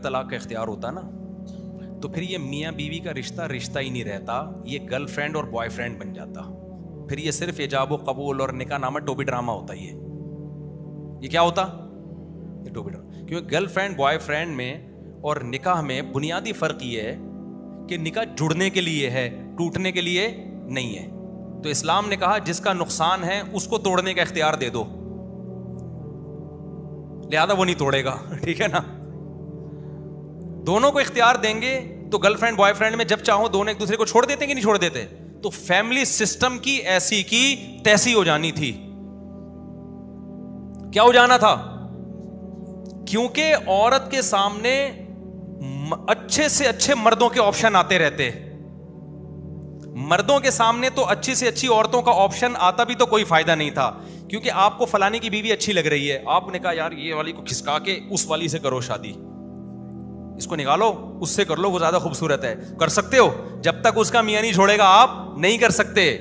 طلاق کا اختیار ہوتا نا تو پھر یہ میاں بیوی کا رشتہ رشتہ ہی نہیں رہتا, یہ گرل فرینڈ اور بوائے فرینڈ بن جاتا. پھر یہ صرف ایجاب و قبول اور نکاح نامہ ٹوپی ڈرامہ ہوتا. یہ کیا ہوتا؟ یہ ٹوپی ڈرامہ. کیونکہ گرل فرینڈ بوائے فرینڈ میں اور نکاح میں بنیادی فرق یہ ہے کہ نکاح جڑنے کے لیے ہے, ٹوٹنے کے لیے نہیں ہے. تو اسلام نے کہا جس کا نقصان ہے اس کو توڑنے کا اختیار دے دو, لہذا وہ نہیں توڑے گا. ٹھیک ہے نا, دونوں کو اختیار دیں گے تو گرل فرینڈ بوائے فرینڈ میں جب چاہو دونوں ایک دوسرے کو چھوڑ دیتے کہ نہیں چھوڑ دیتے. تو فیملی سسٹم کی ایسی کی تیسی ہو جانی تھی. کیا ہو جانا تھا؟ کیونکہ عورت کے سامنے اچھے سے اچھے مردوں کے آپشن آتے رہتے. مردوں کے سامنے تو اچھی سے اچھی عورتوں کا آپشن آتا بھی تو کوئی فائدہ نہیں تھا, کیونکہ آپ کو فلانے کی بیوی اچھی لگ رہی ہے, آپ نے کہا یار یہ والی کو کھسکا کے اس والی سے کرو شادی, اس کو نکالو اس سے کر لو, وہ زیادہ خوبصورت ہے. کر سکتے ہو, جب تک اس کا میاں نہیں چھوڑے گا آپ نہیں کر سکتے.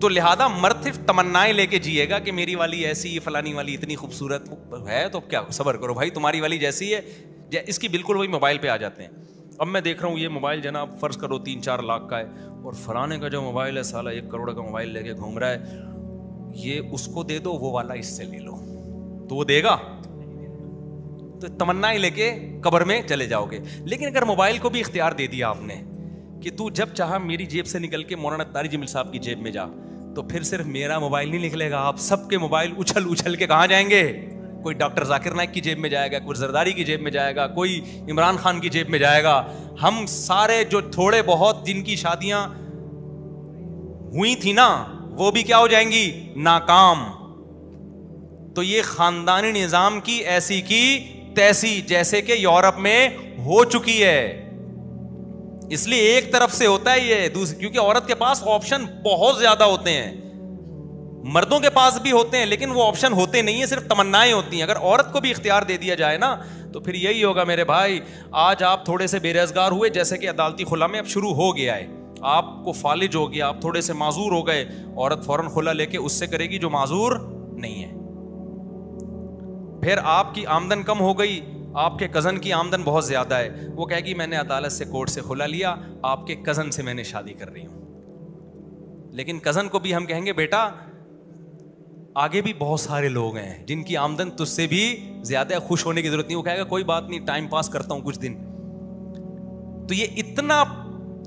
تو لہذا مرد صرف تمنائیں لے کے جیے گا کہ میری والی ایسی, فلانی والی اتنی خوبصورت ہے, تو کیا صبر کرو بھائی, تمہاری والی جیسی ہے. اس کی بالکل وہی موبائل پہ آ جاتے ہیں. اب میں دیکھ رہا ہوں یہ موبائل جناب فرض کرو 3-4 لاکھ کا ہے, اور فلانے کا جو موبائل ہے سالہ 1 کروڑ کا موبائل لے کے گھوم رہا ہے, یہ اس کو دے دو, وہ والا اس سے لے لو. تو وہ دے گا؟ تو تمنا ہی لے کے قبر میں چلے جاؤ گے. لیکن اگر موبائل کو بھی اختیار دے دیا آپ نے کہ تو جب چاہا میری جیب سے نکل کے مولانا طارق جمیل صاحب کی جیب میں جا, تو پھر صرف میرا موبائل نہیں نکلے گا, آپ سب کے موبائل اچھل اچھل کے کہاں جائیں گے؟ کوئی ڈاکٹر ذاکر نائک کی جیب میں جائے گا, کوئی زرداری کی جیب میں جائے گا, کوئی عمران خان کی جیب میں جائے گا. ہم سارے جو تھوڑے بہت جن کی شادیاں ہوئی تھی نا, وہ بھی کیا ہو جائیں گی؟ ناکام. تو یہ خاندانی نظام کی ایسی کی تیسی جیسے کہ یورپ میں ہو چکی ہے. اس لیے ایک طرف سے ہوتا ہے یہ, کیونکہ عورت کے پاس آپشن بہت زیادہ ہوتے ہیں, مردوں کے پاس بھی ہوتے ہیں, لیکن وہ آپشن ہوتے نہیں ہیں, صرف تمنائیں ہوتی ہیں. اگر عورت کو بھی اختیار دے دیا جائے نا تو پھر یہی ہوگا میرے بھائی. آج آپ تھوڑے سے بے روزگار ہوئے, جیسے کہ عدالتی خلا میں اب شروع ہو گیا ہے, آپ کو فالج ہو گیا, آپ تھوڑے سے معذور ہو گئے, عورت فوراً خلا لے کے اس سے کرے گی جو معذور نہیں ہے. پھر آپ کی آمدن کم ہو گئی, آپ کے کزن کی آمدن بہت زیادہ ہے, وہ کہے گی میں نے عدالت سے کورٹ سے خلا لیا, آپ کے کزن سے میں نے شادی کر رہی ہوں. لیکن کزن کو بھی ہم کہیں گے بیٹا آگے بھی بہت سارے لوگ ہیں جن کی آمدن تجھ سے بھی زیادہ, خوش ہونے کی ضرورت نہیں. وہ کہے گا کوئی بات نہیں, ٹائم پاس کرتا ہوں کچھ دن. تو یہ اتنا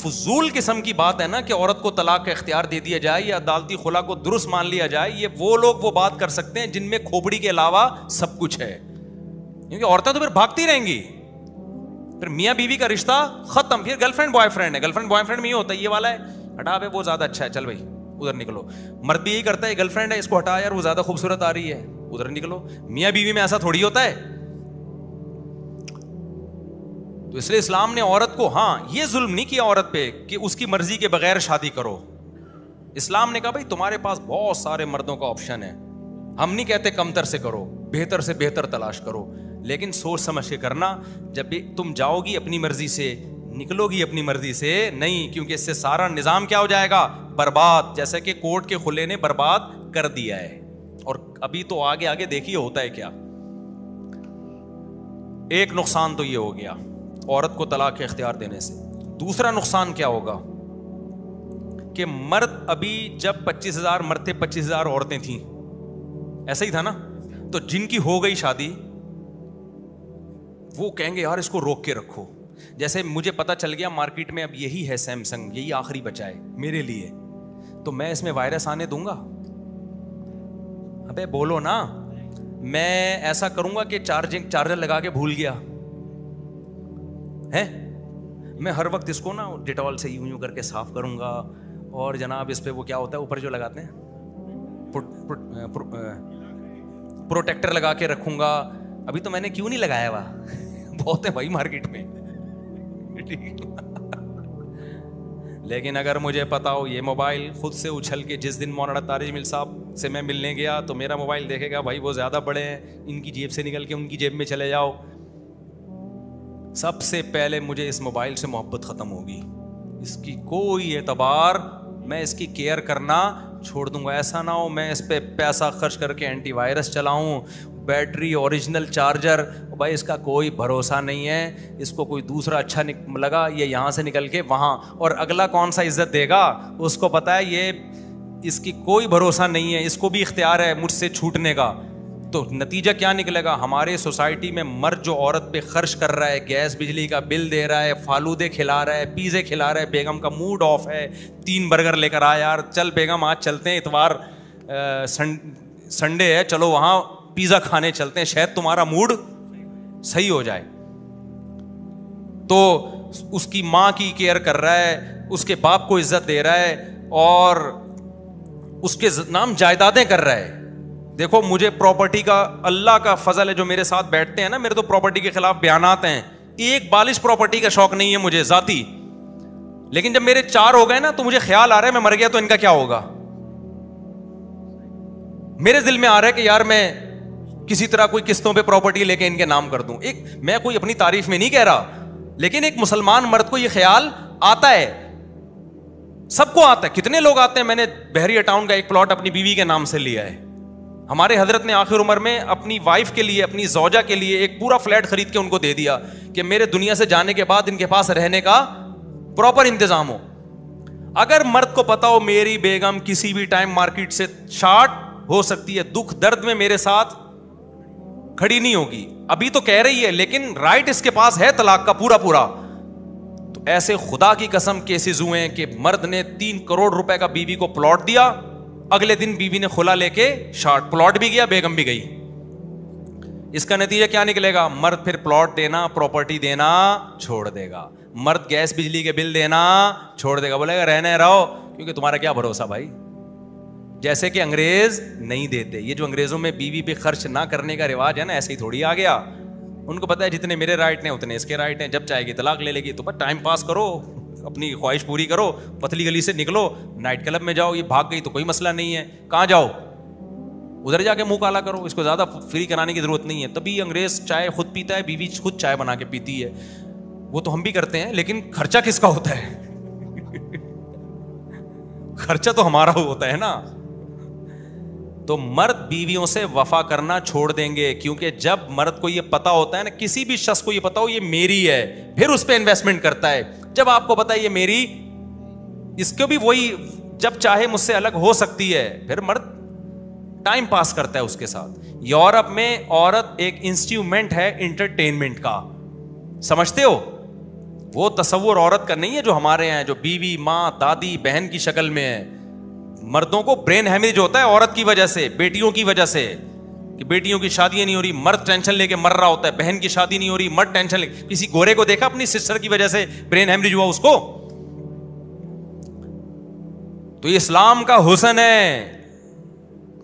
فضول قسم کی بات ہے نا کہ عورت کو طلاق کا اختیار دے دیا جائے یا عدالتی خلا کو درست مان لیا جائے. یہ وہ لوگ وہ بات کر سکتے ہیں جن میں کھوپڑی کے علاوہ سب کچھ ہے, کیونکہ عورتیں تو پھر بھاگتی رہیں گی. پھر میاں بیوی کا رشتہ ختم, پھر گرل فرینڈ بوائے فرینڈ ہے. گرل فرینڈ بوائے فرینڈ میں یہ ہوتا ہے یہ والا ہے, ہٹا بے وہ زیادہ اچھا ہے, چل بھائی ادھر نکلو. مرد بھی یہی کرتا ہے, گرل فرینڈ ہے اس کو ہٹا یار وہ زیادہ خوبصورت آ رہی ہے, ادھر نکلو. میاں بیوی میں ایسا تھوڑی ہوتا ہے. تو اس لیے اسلام نے عورت کو, ہاں یہ ظلم نہیں کیا عورت پہ کہ اس کی مرضی کے بغیر شادی کرو. اسلام نے کہا بھائی تمہارے پاس بہت سارے مردوں کا آپشن ہے, ہم نہیں کہتے کمتر سے کرو, بہتر سے بہتر تلاش کرو, لیکن سوچ سمجھ کے کرنا. جب بھی تم جاؤ گی اپنی مرضی سے, نکلو گی اپنی مرضی سے نہیں, کیونکہ اس سے سارا نظام کیا ہو جائے گا؟ برباد. جیسے کہ کورٹ کے خلے نے برباد کر دیا ہے. اور ابھی تو آگے آگے دیکھیے ہوتا ہے کیا. ایک نقصان تو یہ ہو گیا عورت کو طلاق کے اختیار دینے سے. دوسرا نقصان کیا ہوگا کہ مرد ابھی جب 25,000 مرد تھے 25,000 عورتیں تھیں, ایسا ہی تھا نا. تو جن کی ہو گئی شادی وہ کہیں گے یار اس کو روک کے رکھو. جیسے مجھے پتا چل گیا مارکیٹ میں اب یہی ہے سیمسنگ, یہی آخری بچا ہے میرے لیے, تو میں اس میں وائرس آنے دوں گا؟ ابے بولو نا. میں ایسا کروں گا کہ چارجر لگا کے بھول گیا ہے, میں ہر وقت اس کو نا ڈیٹول سے یوں کر کے صاف کروں گا, اور جناب اس پہ وہ کیا ہوتا ہے اوپر جو لگاتے ہیں پروٹیکٹر لگا کے رکھوں گا. ابھی تو میں نے کیوں نہیں لگایا ہوا, بہت ہے بھائی مارکیٹ میں. لیکن اگر مجھے پتا ہو یہ موبائل خود سے اچھل کے جس دن مولانا طارق جمیل صاحب سے میں ملنے گیا تو میرا موبائل دیکھے گا بھائی وہ زیادہ بڑے ہیں, ان کی جیب سے نکل کے ان کی جیب میں چلے جاؤ, سب سے پہلے مجھے اس موبائل سے محبت ختم ہوگی, اس کی کوئی اعتبار, میں اس کی کیئر کرنا چھوڑ دوں گا. ایسا نہ ہو میں اس پہ پیسہ خرچ کر کے اینٹی وائرس چلاؤں, بیٹری, اوریجنل چارجر. بھائی اس کا کوئی بھروسہ نہیں ہے, اس کو کوئی دوسرا اچھا لگا, یہ یہاں سے نکل کے وہاں, اور اگلا کون سا عزت دے گا, اس کو پتا ہے یہ اس کی کوئی بھروسہ نہیں ہے, اس کو بھی اختیار ہے مجھ سے چھوٹنے کا. تو نتیجہ کیا نکلے گا, ہمارے سوسائٹی میں مرد جو عورت پہ خرچ کر رہا ہے, گیس بجلی کا بل دے رہا ہے, فالودے کھلا رہا ہے, پیزے کھلا رہا ہے, بیگم کا موڈ آف ہے, 3 برگر لے کر آ یار, چل بیگم آج چلتے ہیں, اتوار سنڈے ہے, چلو وہاں پیزا کھانے چلتے ہیں, شاید تمہارا موڈ صحیح ہو جائے. تو اس کی ماں کی کیئر کر رہا ہے, اس کے باپ کو عزت دے رہا ہے, اور اس کے نام جائیدادیں کر رہا ہے. دیکھو مجھے پراپرٹی کا اللہ کا فضل ہے, جو میرے ساتھ بیٹھتے ہیں نا, میرے تو پراپرٹی کے خلاف بیانات ہیں, ایک بالش پراپرٹی کا شوق نہیں ہے مجھے ذاتی, لیکن جب میرے 4 ہو گئے نا تو مجھے خیال آ رہا ہے میں مر گیا تو ان کا کیا ہوگا. میرے دل میں آ رہا ہے کہ یار میں کسی طرح کوئی قسطوں پہ پراپرٹی لے کے ان کے نام کر دوں. ایک میں کوئی اپنی تعریف میں نہیں کہہ رہا, لیکن ایک مسلمان مرد کو یہ خیال آتا ہے, سب کو آتا ہے. کتنے لوگ آتے ہیں, میں نے بحریہ ٹاؤن کا ایک پلاٹ اپنی بیوی کے نام سے لیا ہے. ہمارے حضرت نے آخر عمر میں اپنی وائف کے لیے, اپنی زوجہ کے لیے ایک پورا فلیٹ خرید کے ان کو دے دیا کہ میرے دنیا سے جانے کے بعد ان کے پاس رہنے کا پراپر انتظام ہو. اگر مرد کو پتا ہو میری بیگم کسی بھی ٹائم مارکیٹ سے شارٹ ہو سکتی ہے, دکھ درد میں میرے ساتھ کھڑی نہیں ہوگی, ابھی تو کہہ رہی ہے لیکن رائٹ اس کے پاس ہے طلاق کا پورا پورا. تو ایسے خدا کی قسم کیسز ہوئے ہیں کہ مرد نے 3 کروڑ روپے کا بیوی کو پلاٹ دیا, اگلے دن بیوی نے خلا لے کے شارٹ, پلاٹ بھی گیا, بیگم بھی گئی. اس کا نتیجہ کیا نکلے گا, مرد پھر پلاٹ دینا, پراپرٹی دینا چھوڑ دے گا, مرد گیس بجلی کے بل دینا چھوڑ دے گا, بولے گا رہنے رہو, کیونکہ تمہارا کیا بھروسہ بھائی. جیسے کہ انگریز نہیں دیتے, یہ جو انگریزوں میں بیوی پہ خرچ نہ کرنے کا رواج ہے نا, ایسے ہی تھوڑی آ گیا. ان کو پتا ہے جتنے میرے رائٹ ہیں اتنے اس کے رائٹ ہیں, جب چاہے گی طلاق لے لے گی, تو بس ٹائم پاس کرو, اپنی خواہش پوری کرو, پتلی گلی سے نکلو, نائٹ کلب میں جاؤ, یہ بھاگ گئی تو کوئی مسئلہ نہیں ہے, کہاں جاؤ ادھر جا کے منہ کالا کرو, اس کو زیادہ فری کرانے کی ضرورت نہیں ہے. تبھی انگریز چائے خود پیتا ہے, بیوی خود چائے بنا کے پیتی ہے. وہ تو ہم بھی کرتے ہیں, لیکن خرچہ کس کا ہوتا ہے خرچہ تو ہمارا ہوتا ہے نا. تو مرد بیویوں سے وفا کرنا چھوڑ دیں گے, کیونکہ جب مرد کو یہ پتا ہوتا ہے نا, کسی بھی شخص کو یہ پتا ہو یہ میری ہے, پھر اس پہ انویسٹمنٹ کرتا ہے. جب آپ کو پتا ہے یہ میری, اس کو بھی وہی جب چاہے مجھ سے الگ ہو سکتی ہے, پھر مرد ٹائم پاس کرتا ہے اس کے ساتھ. یورپ میں عورت ایک انسٹرومنٹ ہے انٹرٹینمنٹ کا, سمجھتے ہو, وہ تصور عورت کا نہیں ہے جو ہمارے ہیں, جو بیوی, ماں, دادی, بہن کی شکل میں ہے. مردوں کو برین ہیمریج ہوتا ہے عورت کی وجہ سے, بیٹیوں کی وجہ سے, کہ بیٹیوں کی شادیاں نہیں ہو رہی, مرد ٹینشن لے کے مر رہا ہوتا ہے, بہن کی شادی نہیں ہو رہی, مرد ٹینشن لے. کسی گورے کو دیکھا اپنی سسٹر کی وجہ سے برین ہیمریج ہوا اس کو؟ تو یہ اسلام کا حسن ہے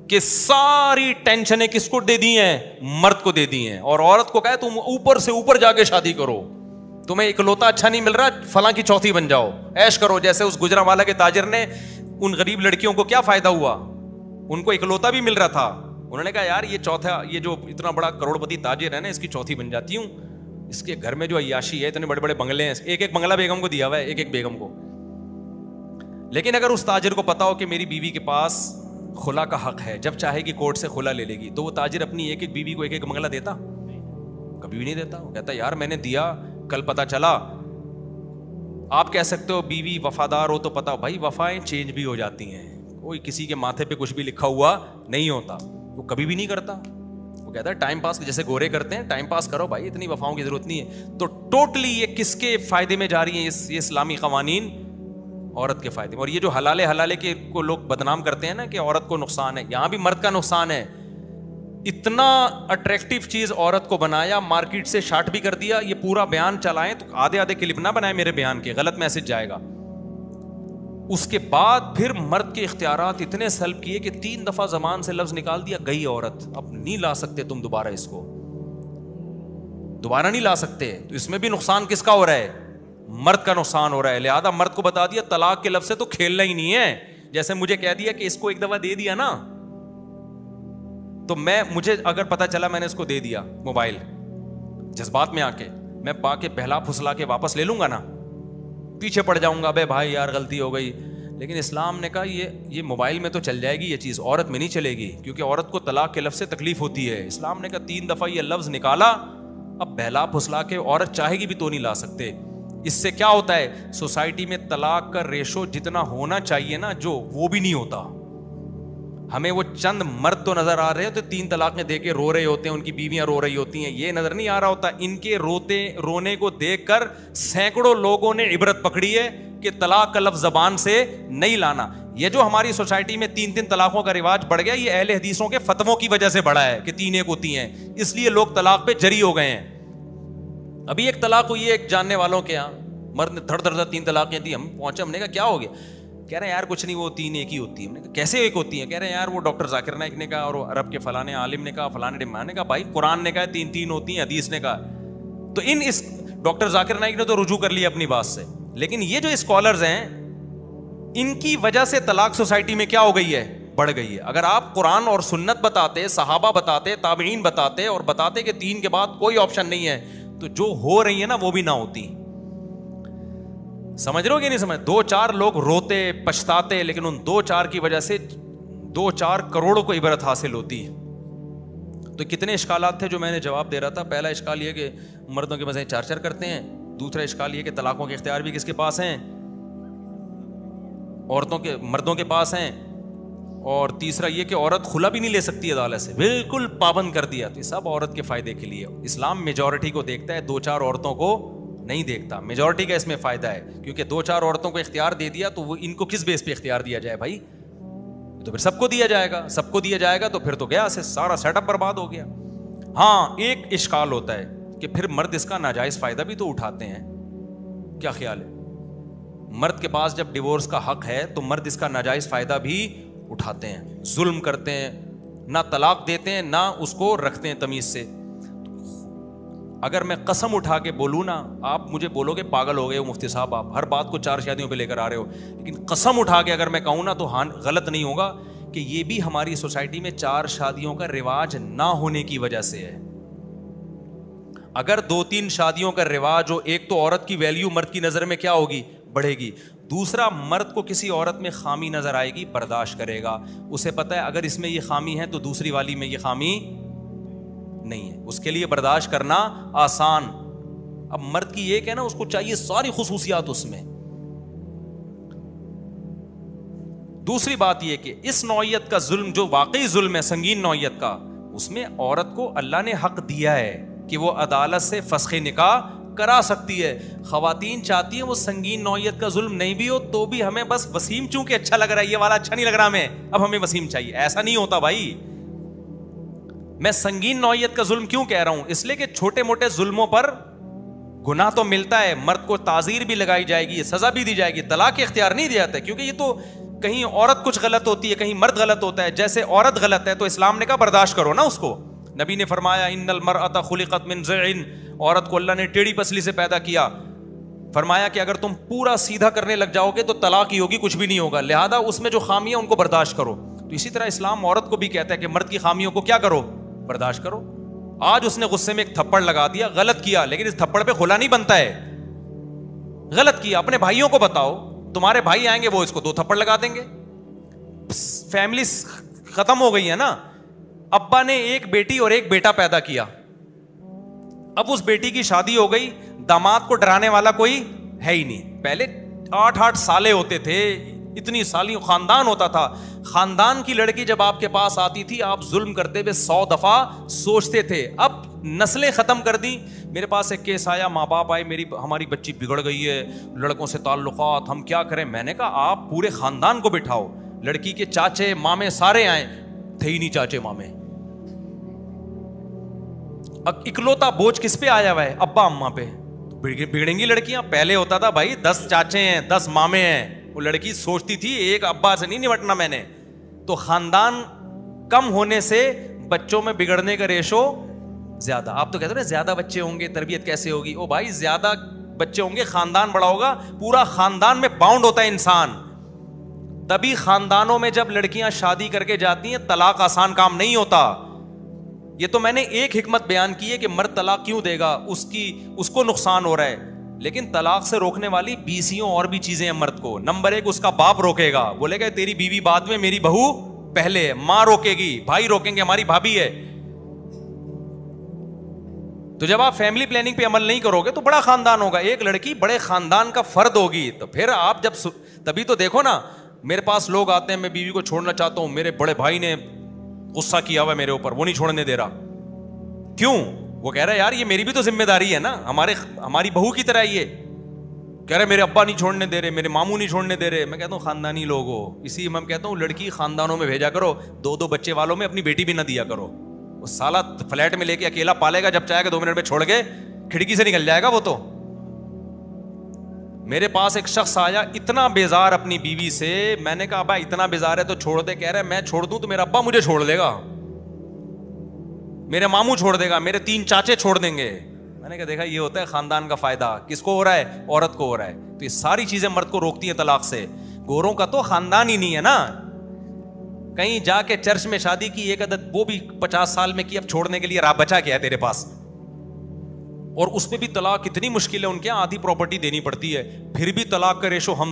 کہ ساری ٹینشنیں کس کو دے دی ہیں, مرد کو دے دی ہیں, اور عورت کو کہے تم اوپر سے اوپر جا کے شادی کرو, تمہیں اکلوتا اچھا نہیں مل رہا, فلاں کی چوتھی بن جاؤ, ایش کرو. جیسے اس گجرانوالہ کے تاجر نے, ان غریب لڑکیوں کو کیا فائدہ ہوا, ان کو اکلوتا بھی مل رہا تھا, انہوں نے کہا یار یہ چوتھا, یہ جو اتنا بڑا کروڑ پتی تاجر ہے نا, اس کی چوتھی بن جاتی ہوں, اس کے گھر میں جو عیاشی ہے, اتنے بڑے بڑے بنگلے ہیں, ایک ایک بنگلہ بیگم کو دیا ہوا ہے, ایک ایک بیگم کو. لیکن اگر اس تاجر کو پتا ہو کہ میری بیوی کے پاس خلا کا حق ہے, جب چاہے گی کورٹ سے خلا لے لے گی, تو وہ تاجر اپنی ایک ایک بیوی کو ایک ایک بنگلہ دیتا؟ کبھی بھی نہیں دیتا. وہ کہتا یار میں نے دیا, کل پتا چلا. آپ کہہ سکتے ہو بیوی وفادار ہو تو پتا, بھائی وفائیں چینج بھی ہو جاتی ہیں, کوئی کسی کے ماتھے پہ کچھ بھی لکھا ہوا نہیں ہوتا, وہ کبھی بھی نہیں کرتا. وہ کہتا ہے ٹائم پاس, جیسے گورے کرتے ہیں, ٹائم پاس کرو بھائی, اتنی وفاؤں کی ضرورت نہیں ہے. تو ٹوٹلی یہ کس کے فائدے میں جا رہی ہیں یہ اسلامی قوانین؟ عورت کے فائدے میں. اور یہ جو حلالے کے کو لوگ بدنام کرتے ہیں نا کہ عورت کو نقصان ہے, یہاں بھی مرد کا نقصان ہے. اتنا اٹریکٹیو چیز عورت کو بنایا, مارکیٹ سے شارٹ بھی کر دیا. یہ پورا بیان چلائیں تو آدھے کلپ نہ بنائیں میرے بیان کے, غلط میسج جائے گا. اس کے بعد پھر مرد کے اختیارات اتنے سلب کیے کہ 3 دفعہ زبان سے لفظ نکال دیا, گئی عورت, اب نہیں لا سکتے تم دوبارہ, اس کو دوبارہ نہیں لا سکتے. تو اس میں بھی نقصان کس کا ہو رہا ہے؟ مرد کا نقصان ہو رہا ہے. لہذا مرد کو بتا دیا طلاق کے لفظ سے تو کھیلنا ہی نہیں ہے. جیسے مجھے کہہ دیا کہ اس کو ایک دفعہ دے دیا نا, تو مجھے اگر پتا چلا میں نے اس کو دے دیا موبائل, جذبات میں آ کے میں پا کے بہلا پھسلا کے واپس لے لوں گا نا, پیچھے پڑ جاؤں گا, بے بھائی یار غلطی ہو گئی, لیکن اسلام نے کہا یہ موبائل میں تو چل جائے گی یہ چیز, عورت میں نہیں چلے گی, کیونکہ عورت کو طلاق کے لفظ سے تکلیف ہوتی ہے. اسلام نے کہا 3 دفعہ یہ لفظ نکالا, اب بہلا پھسلا کے عورت چاہے گی بھی تو نہیں لا سکتے. اس سے کیا ہوتا ہے, سوسائٹی میں طلاق کا ریشو جتنا ہونا چاہیے نا جو, وہ بھی نہیں ہوتا. ہمیں وہ چند مرد تو نظر آ رہے ہیں تو 3 طلاقیں دے کے رو رہے ہوتے ہیں, ان کی بیویاں رو رہی ہوتی ہیں, یہ نظر نہیں آ رہا ہوتا. ان کے رونے کو دیکھ کر سینکڑوں لوگوں نے عبرت پکڑی ہے کہ طلاق کا لفظ زبان سے نہیں لانا. یہ جو ہماری سوسائٹی میں 3 طلاقوں کا رواج بڑھ گیا, یہ اہل حدیثوں کے فتووں کی وجہ سے بڑھا ہے کہ 3 ایک ہوتی ہیں, اس لیے لوگ طلاق پہ جری ہو گئے ہیں. ابھی ایک طلاق ہوئی ہے ایک جاننے والوں کے یہاں, مرد نے دھڑ دھڑ 3 طلاقیں دی. ہم پہنچے, ہم نے کہا کیا ہو گیا, کہہ رہے ہیں یار کچھ نہیں, وہ 3 ایک ہی ہوتی ہے. ہم نے کہا کیسے ایک ہوتی ہیں, کہہ رہے ہیں یار وہ ڈاکٹر ذاکر نائک نے کہا, اور عرب کے فلانے عالم نے کہا, فلانے میں نے کہا بھائی قرآن نے کہا 3 ہوتی ہیں, حدیث نے کہا. تو اس ڈاکٹر ذاکر نائک نے تو رجوع کر لیا اپنی بات سے, لیکن یہ جو اسکالرز ہیں ان کی وجہ سے طلاق سوسائٹی میں کیا ہو گئی ہے, بڑھ گئی ہے. اگر آپ قرآن اور سنت بتاتے, صحابہ بتاتے, تابعین بتاتے اور بتاتے کہ 3 کے بعد کوئی آپشن نہیں ہے, تو جو ہو رہی ہے نا وہ بھی نہ ہوتی. سمجھ رہے ہو کہ نہیں سمجھ, 2-4 لوگ روتے پچھتاتے, لیکن ان 2-4 کی وجہ سے 2-4 کروڑوں کو عبرت حاصل ہوتی. تو کتنے اشکالات تھے جو میں نے جواب دے رہا تھا. پہلا اشکال یہ کہ مردوں کے مزے 4 کرتے ہیں. دوسرا اشکال یہ کہ طلاقوں کے اختیار بھی کس کے پاس ہیں, مردوں کے پاس ہیں. اور تیسرا یہ کہ عورت خلا بھی نہیں لے سکتی عدالت سے, بالکل پابند کر دیا. تو یہ سب عورت کے فائدے کے لیے. اسلام میجورٹی کو دیکھتا ہے, 2-4 عورتوں کو نہیں دیکھتا. میجورٹی کا اس میں فائدہ ہے, کیونکہ 2-4 عورتوں کو اختیار دے دیا تو وہ ان کو کس بیس پہ اختیار دیا جائے بھائی, تو پھر سب کو دیا جائے گا. سب کو دیا جائے گا تو پھر تو گیا سے سارا سیٹ اپ برباد ہو گیا. ہاں ایک اشکال ہوتا ہے کہ پھر مرد اس کا ناجائز فائدہ بھی تو اٹھاتے ہیں. کیا خیال ہے, مرد کے پاس جب ڈیورس کا حق ہے تو مرد اس کا ناجائز فائدہ بھی اٹھاتے ہیں, ظلم کرتے ہیں, نہ طلاق دیتے ہیں نہ اس کو رکھتے ہیں تمیز سے. اگر میں قسم اٹھا کے بولوں نا, آپ مجھے بولو گے پاگل ہو گئے ہو مفتی صاحب, آپ ہر بات کو 4 شادیوں پہ لے کر آ رہے ہو, لیکن قسم اٹھا کے اگر میں کہوں نا تو غلط نہیں ہوگا کہ یہ بھی ہماری سوسائٹی میں 4 شادیوں کا رواج نہ ہونے کی وجہ سے ہے. اگر 2-3 شادیوں کا رواج ہو, ایک تو عورت کی ویلیو مرد کی نظر میں کیا ہوگی, بڑھے گی. دوسرا, مرد کو کسی عورت میں خامی نظر آئے گی, برداشت کرے گا. اسے پتہ ہے اگر اس میں یہ خامی ہے تو دوسری والی میں یہ خامی نہیں ہے, اس کے لیے برداشت کرنا آسان. اب مرد کی ایک ہے نا, اس کو چاہیے ساری خصوصیات اس میں. دوسری بات یہ کہ اس نوعیت کا ظلم جو واقعی ظلم ہے, سنگین نوعیت کا, اس میں عورت کو اللہ نے حق دیا ہے کہ وہ عدالت سے فسخ نکاح کرا سکتی ہے. خواتین چاہتی ہیں وہ سنگین نوعیت کا ظلم نہیں بھی ہو تو بھی ہمیں بس وسیم چونکہ اچھا لگ رہا ہے, یہ والا اچھا نہیں لگ رہا ہمیں, اب ہمیں وسیم چاہیے. ایسا نہیں ہوتا بھائی. میں سنگین نوعیت کا ظلم کیوں کہہ رہا ہوں, اس لیے کہ چھوٹے موٹے ظلموں پر گناہ تو ملتا ہے, مرد کو تعزیر بھی لگائی جائے گی, سزا بھی دی جائے گی, طلاق اختیار نہیں دیا جاتا, کیونکہ یہ تو کہیں عورت کچھ غلط ہوتی ہے, کہیں مرد غلط ہوتا ہے. جیسے عورت غلط ہے تو اسلام نے کہا برداشت کرو نا اس کو. نبی نے فرمایا ان المرأة خلقت من ضلع, عورت کو اللہ نے ٹیڑھی پسلی سے پیدا کیا. فرمایا کہ اگر تم پورا سیدھا کرنے لگ جاؤ گے تو طلاق ہی ہوگی, کچھ بھی نہیں ہوگا. لہذا اس میں جو خامیاں ان کو برداشت کرو. تو اسی طرح اسلام عورت کو بھی کہتا ہے کہ مرد کی خامیوں کو کیا کرو, برداشت کرو. آج اس نے غصے میں ایک تھپڑ لگا دیا, غلط کیا, لیکن اس تھپڑ پہ کھلا نہیں بنتا ہے. غلط کیا, اپنے بھائیوں کو بتاؤ, تمہارے بھائی آئیں گے وہ اس کو 2 تھپڑ لگا دیں گے. فیملی ختم ہو گئی ہے نا. ابا نے ایک بیٹی اور ایک بیٹا پیدا کیا, اب اس بیٹی کی شادی ہو گئی, داماد کو ڈرانے والا کوئی ہے ہی نہیں. پہلے 8 سالے ہوتے تھے, اتنی سالی خاندان ہوتا تھا. خاندان کی لڑکی جب آپ کے پاس آتی تھی آپ ظلم کرتے ہوئے 100 دفعہ سوچتے تھے. اب نسلیں ختم کر دی. میرے پاس ایک کیس آیا, ماں باپ آئے, ہماری بچی بگڑ گئی ہے, لڑکوں سے تعلقات, ہم کیا کریں. میں نے کہا آپ پورے خاندان کو بٹھاؤ, لڑکی کے چاچے مامے سارے آئے, تھے ہی نہیں چاچے مامے. اکلوتا بوجھ کس پہ آیا ہوا ہے, ابا اماں پہ. بگڑیں گی لڑکیاں. پہلے ہوتا تھا بھائی 10 چاچے ہیں 10 مامے ہیں, وہ لڑکی سوچتی تھی ایک ابا سے نہیں نمٹنا میں نے. تو خاندان کم ہونے سے بچوں میں بگڑنے کا ریشو زیادہ. آپ تو کہتے ہیں زیادہ بچے ہوں گے تربیت کیسے ہوگی. او بھائی زیادہ بچے ہوں گے خاندان بڑا ہوگا, پورا خاندان میں باؤنڈ ہوتا ہے انسان. تبھی خاندانوں میں جب لڑکیاں شادی کر کے جاتی ہیں طلاق آسان کام نہیں ہوتا. یہ تو میں نے ایک حکمت بیان کی ہے کہ مرد طلاق کیوں دے گا, اس کو نقصان ہو رہا ہے, لیکن طلاق سے روکنے والی 20 اور بھی چیزیں ہیں مرد کو. نمبر 1 اس کا باپ روکے گا, بولے گا تیری بیوی بعد میں, میری بہو پہلے. ماں روکے گی, بھائی روکیں گے, ہماری بھابھی ہے. تو جب آپ فیملی پلاننگ پہ عمل نہیں کرو گے تو بڑا خاندان ہوگا. ایک لڑکی بڑے خاندان کا فرد ہوگی, تو پھر آپ جب تبھی تو دیکھو نا, میرے پاس لوگ آتے ہیں, میں بیوی کو چھوڑنا چاہتا ہوں, میرے بڑے بھائی نے غصہ کیا ہوا میرے اوپر, وہ نہیں چھوڑنے دے رہا. کیوں؟ وہ کہہ رہا ہے یار یہ میری بھی تو ذمہ داری ہے نا, ہماری بہو کی طرح. یہ کہہ رہے میرے ابا نہیں چھوڑنے دے رہے, میرے ماموں نہیں چھوڑنے دے رہے. میں کہتا ہوں خاندانی لوگ ہو, اسی میں کہتا ہوں لڑکی خاندانوں میں بھیجا کرو, 2 بچے والوں میں اپنی بیٹی بھی نہ دیا کرو. وہ سالا فلیٹ میں لے کے اکیلا پالے گا, جب چاہے گا 2 منٹ میں چھوڑ کے کھڑکی سے نکل جائے گا. وہ تو میرے پاس ایک شخص آیا اتنا بیزار اپنی بیوی سے, میں نے کہا ابا اتنا بیزار ہے تو چھوڑ دے. کہہ رہا ہے میں چھوڑ دوں تو میرا ابا مجھے چھوڑ دے گا, میرے ماموں چھوڑ دے گا, میرے 3 چاچے چھوڑ دیں گے. میں نے کہا دیکھا یہ ہوتا ہے خاندان کا فائدہ. کس کو ہو رہا ہے؟ عورت کو ہو رہا ہے. تو یہ ساری چیزیں مرد کو روکتی ہیں طلاق سے. گوروں کا تو خاندان ہی نہیں ہے نا, کہیں جا کے چرچ میں شادی کی 1 عدد, وہ بھی 50 سال میں کی, اب چھوڑنے کے لیے راہ بچا کیا ہے تیرے پاس؟ اور اس پہ بھی طلاق اتنی مشکل ہے, ان کے یہاں آدھی پراپرٹی دینی پڑتی ہے, پھر بھی طلاق کا ریشو ہم